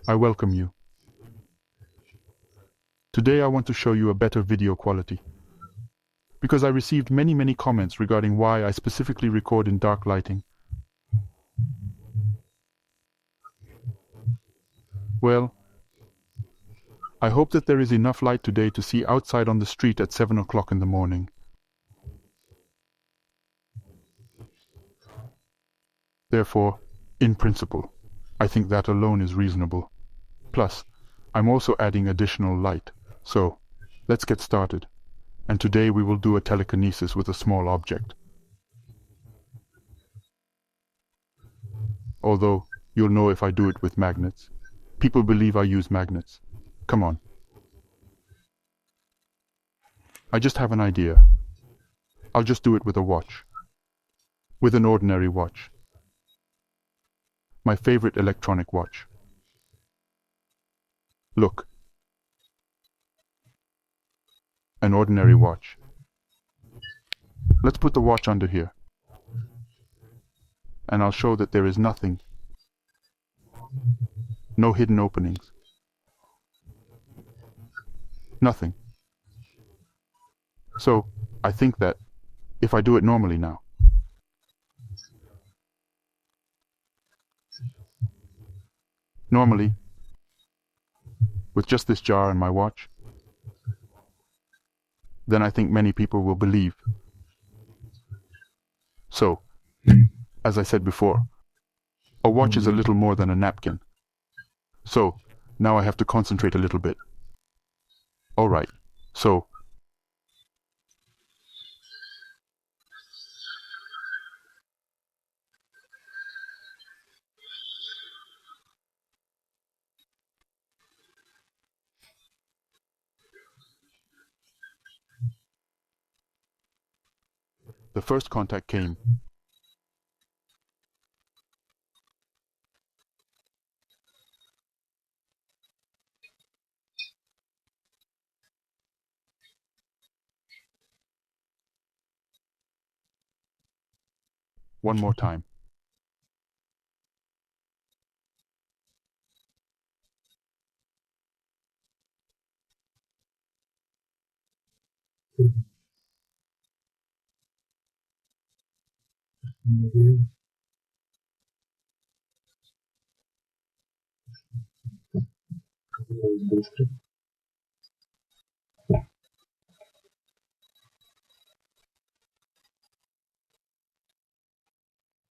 I welcome you. Today I want to show you a better video quality. Because I received many comments regarding why I specifically record in dark lighting. Well, I hope that there is enough light today to see outside on the street at 7 o'clock in the morning. Therefore, in principle, I think that alone is reasonable. Plus, I'm also adding additional light. So, let's get started. And today we will do a telekinesis with a small object. Although, you'll know if I do it with magnets. People believe I use magnets. Come on. I just have an idea. I'll just do it with a watch. With an ordinary watch. My favorite electronic watch. Look. An ordinary watch. Let's put the watch under here. And I'll show that there is nothing. No hidden openings. Nothing. So, I think that if I do it normally now. Normally, with just this jar and my watch, then I think many people will believe. So, as I said before, a watch is a little more than a napkin. So, now I have to concentrate a little bit. Alright, so the first contact came. One more time.